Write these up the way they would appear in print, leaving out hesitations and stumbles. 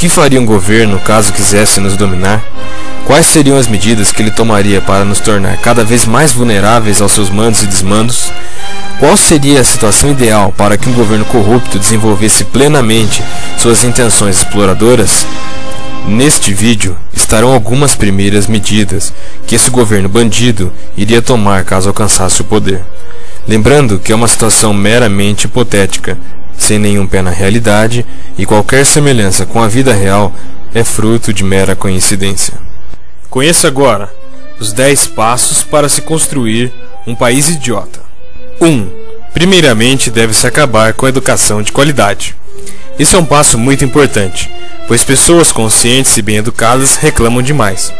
que faria um governo caso quisesse nos dominar? Quais seriam as medidas que ele tomaria para nos tornar cada vez mais vulneráveis aos seus mandos e desmandos? Qual seria a situação ideal para que um governo corrupto desenvolvesse plenamente suas intenções exploradoras? Neste vídeo estarão algumas primeiras medidas que esse governo bandido iria tomar caso alcançasse o poder. Lembrando que é uma situação meramente hipotética, sem nenhum pé na realidade, e qualquer semelhança com a vida real é fruto de mera coincidência. Conheça agora os 10 passos para se construir um país idiota. 1. Primeiramente, deve-se acabar com a educação de qualidade. Esse é um passo muito importante, pois pessoas conscientes e bem educadas reclamam demais.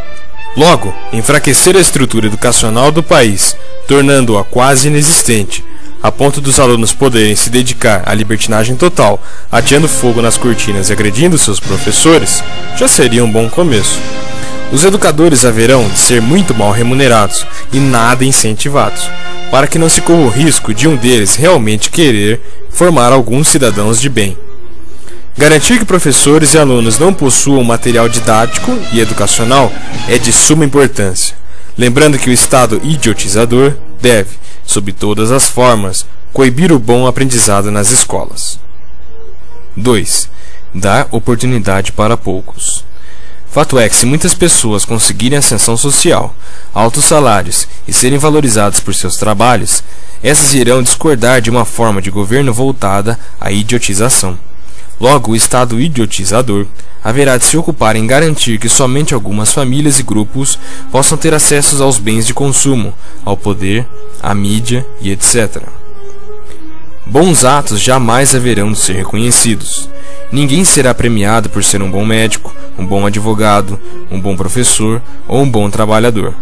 Logo, enfraquecer a estrutura educacional do país, tornando-a quase inexistente, a ponto dos alunos poderem se dedicar à libertinagem total, ateando fogo nas cortinas e agredindo seus professores, já seria um bom começo. Os educadores haverão de ser muito mal remunerados e nada incentivados, para que não se corra o risco de um deles realmente querer formar alguns cidadãos de bem. Garantir que professores e alunos não possuam material didático e educacional é de suma importância, lembrando que o Estado idiotizador deve, sob todas as formas, coibir o bom aprendizado nas escolas. 2. Dar oportunidade para poucos. Fato é que se muitas pessoas conseguirem ascensão social, altos salários e serem valorizadas por seus trabalhos, essas irão discordar de uma forma de governo voltada à idiotização. Logo, o Estado idiotizador haverá de se ocupar em garantir que somente algumas famílias e grupos possam ter acesso aos bens de consumo, ao poder, à mídia e etc. Bons atos jamais haverão de ser reconhecidos. Ninguém será premiado por ser um bom médico, um bom advogado, um bom professor ou um bom trabalhador.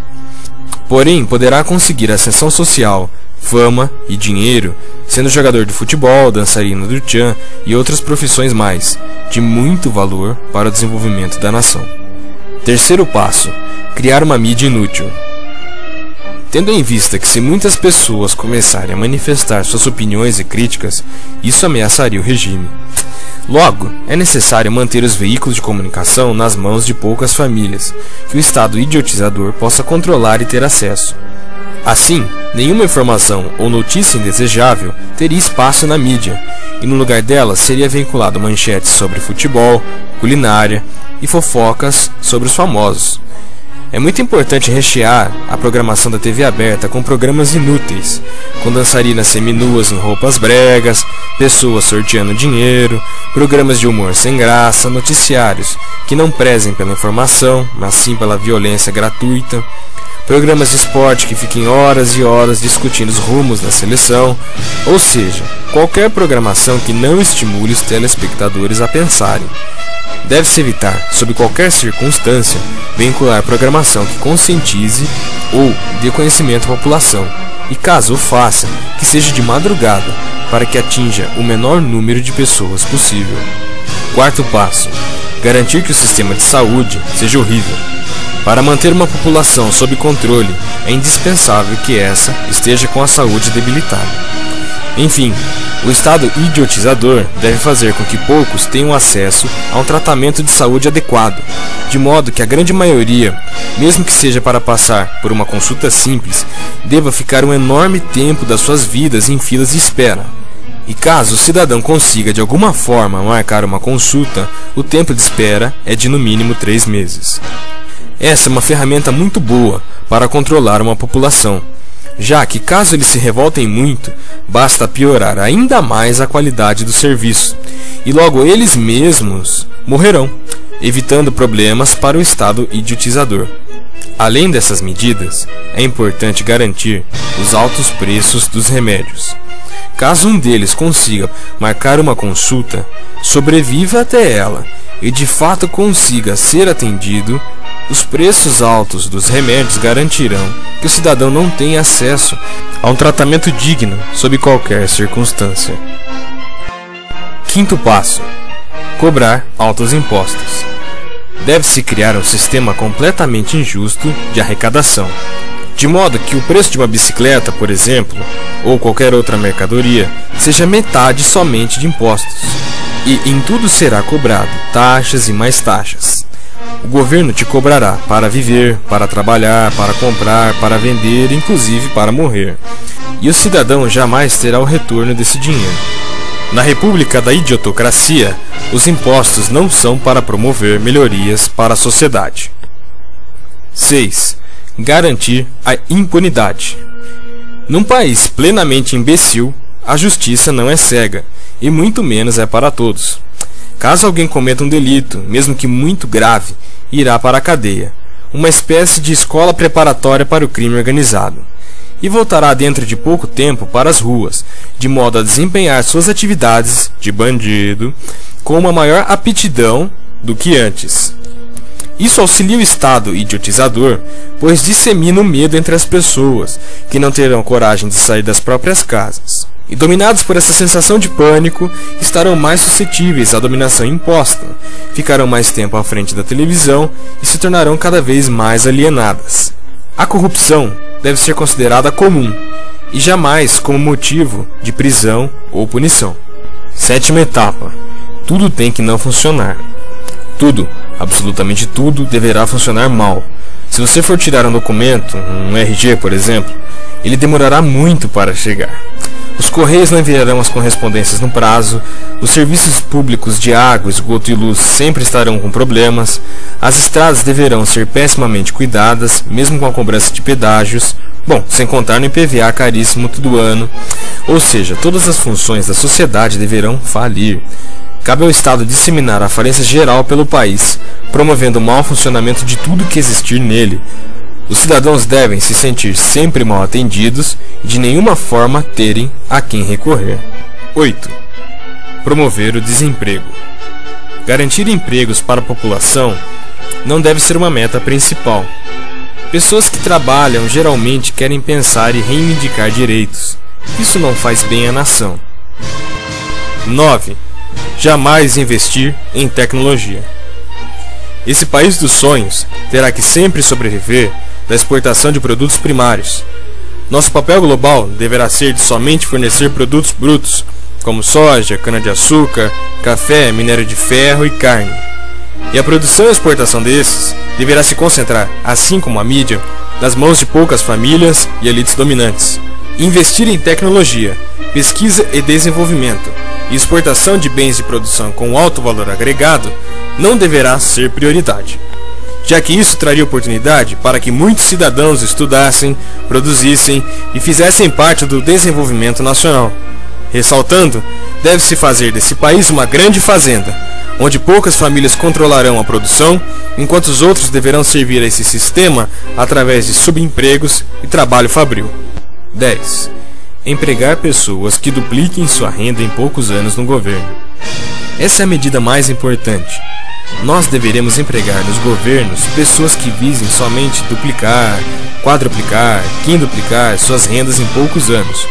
Porém, poderá conseguir ascensão social, fama e dinheiro, sendo jogador de futebol, dançarino do tchan e outras profissões mais, de muito valor para o desenvolvimento da nação. Terceiro passo: criar uma mídia inútil. Tendo em vista que se muitas pessoas começarem a manifestar suas opiniões e críticas, isso ameaçaria o regime. Logo, é necessário manter os veículos de comunicação nas mãos de poucas famílias, que o Estado idiotizador possa controlar e ter acesso. Assim, nenhuma informação ou notícia indesejável teria espaço na mídia, e no lugar dela seria vinculado manchetes sobre futebol, culinária e fofocas sobre os famosos. É muito importante rechear a programação da TV aberta com programas inúteis, com dançarinas seminuas em roupas bregas, pessoas sorteando dinheiro, programas de humor sem graça, noticiários que não prezem pela informação, mas sim pela violência gratuita, programas de esporte que fiquem horas e horas discutindo os rumos da seleção, ou seja, qualquer programação que não estimule os telespectadores a pensarem. Deve-se evitar, sob qualquer circunstância, vincular programação que conscientize ou dê conhecimento à população, e caso o faça, que seja de madrugada, para que atinja o menor número de pessoas possível. Quarto passo: garantir que o sistema de saúde seja horrível. Para manter uma população sob controle, é indispensável que essa esteja com a saúde debilitada. Enfim, o Estado idiotizador deve fazer com que poucos tenham acesso a um tratamento de saúde adequado, de modo que a grande maioria, mesmo que seja para passar por uma consulta simples, deva ficar um enorme tempo das suas vidas em filas de espera. E caso o cidadão consiga de alguma forma marcar uma consulta, o tempo de espera é de no mínimo 3 meses. Essa é uma ferramenta muito boa para controlar uma população, já que caso eles se revoltem muito, basta piorar ainda mais a qualidade do serviço, e logo eles mesmos morrerão, evitando problemas para o Estado idiotizador. Além dessas medidas, é importante garantir os altos preços dos remédios. Caso um deles consiga marcar uma consulta, sobreviva até ela e de fato consiga ser atendido, os preços altos dos remédios garantirão que o cidadão não tenha acesso a um tratamento digno sob qualquer circunstância. Quinto passo: cobrar altos impostos. Deve-se criar um sistema completamente injusto de arrecadação, de modo que o preço de uma bicicleta, por exemplo, ou qualquer outra mercadoria, seja metade somente de impostos. e em tudo será cobrado taxas e mais taxas. O governo te cobrará para viver, para trabalhar, para comprar, para vender, inclusive para morrer. E o cidadão jamais terá o retorno desse dinheiro. Na República da Idiotocracia, os impostos não são para promover melhorias para a sociedade. 6. Garantir a impunidade. Num país plenamente imbecil, a justiça não é cega, e muito menos é para todos. Caso alguém cometa um delito, mesmo que muito grave, irá para a cadeia, uma espécie de escola preparatória para o crime organizado, e voltará dentro de pouco tempo para as ruas, de modo a desempenhar suas atividades de bandido com uma maior aptidão do que antes. Isso auxilia o Estado idiotizador, pois dissemina o medo entre as pessoas, que não terão coragem de sair das próprias casas. E dominados por essa sensação de pânico, estarão mais suscetíveis à dominação imposta, ficarão mais tempo à frente da televisão e se tornarão cada vez mais alienadas. A corrupção deve ser considerada comum, e jamais como motivo de prisão ou punição. 7ª etapa. Tudo tem que não funcionar. Tudo, absolutamente tudo, deverá funcionar mal. Se você for tirar um documento, um RG por exemplo, ele demorará muito para chegar. Os correios não enviarão as correspondências no prazo, os serviços públicos de água, esgoto e luz sempre estarão com problemas, as estradas deverão ser pessimamente cuidadas, mesmo com a cobrança de pedágios, sem contar no IPVA caríssimo todo ano, ou seja, todas as funções da sociedade deverão falir. Cabe ao Estado disseminar a falência geral pelo país, promovendo o mau funcionamento de tudo que existir nele. Os cidadãos devem se sentir sempre mal atendidos e de nenhuma forma terem a quem recorrer. 8. Promover o desemprego. Garantir empregos para a população não deve ser uma meta principal. Pessoas que trabalham geralmente querem pensar e reivindicar direitos. Isso não faz bem à nação. 9. Jamais investir em tecnologia. Esse país dos sonhos terá que sempre sobreviver da exportação de produtos primários. Nosso papel global deverá ser de somente fornecer produtos brutos, como soja, cana-de-açúcar, café, minério de ferro e carne. E a produção e exportação desses deverá se concentrar, assim como a mídia, nas mãos de poucas famílias e elites dominantes. Investir em tecnologia, pesquisa e desenvolvimento e exportação de bens de produção com alto valor agregado não deverá ser prioridade, já que isso traria oportunidade para que muitos cidadãos estudassem, produzissem e fizessem parte do desenvolvimento nacional. Ressaltando, deve-se fazer desse país uma grande fazenda, onde poucas famílias controlarão a produção, enquanto os outros deverão servir a esse sistema através de subempregos e trabalho fabril. 10. Empregar pessoas que dupliquem sua renda em poucos anos no governo. Essa é a medida mais importante. Nós deveremos empregar nos governos pessoas que visem somente duplicar, quadruplicar, quintuplicar suas rendas em poucos anos,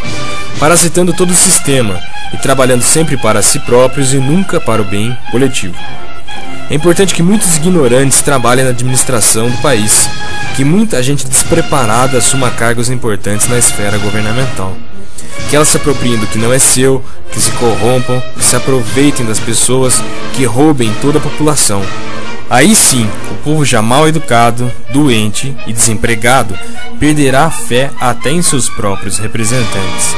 parasitando todo o sistema e trabalhando sempre para si próprios e nunca para o bem coletivo. É importante que muitos ignorantes trabalhem na administração do país, que muita gente despreparada assuma cargos importantes na esfera governamental, que elas se apropriem do que não é seu, que se corrompam, que se aproveitem das pessoas, que roubem toda a população. Aí sim, o povo já mal educado, doente e desempregado perderá a fé até em seus próprios representantes.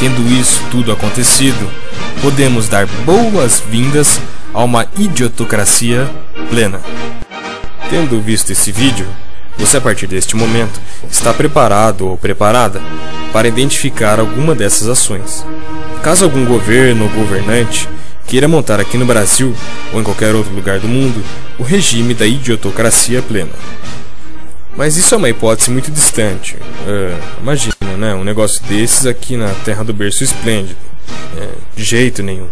Tendo isso tudo acontecido, podemos dar boas-vindas a uma idiotocracia plena. Tendo visto esse vídeo, você a partir deste momento está preparado ou preparada para identificar alguma dessas ações. Caso algum governo ou governante queira montar aqui no Brasil ou em qualquer outro lugar do mundo o regime da idiotocracia plena. Mas isso é uma hipótese muito distante. Imagina, né? Um negócio desses aqui na terra do berço esplêndido. De jeito nenhum.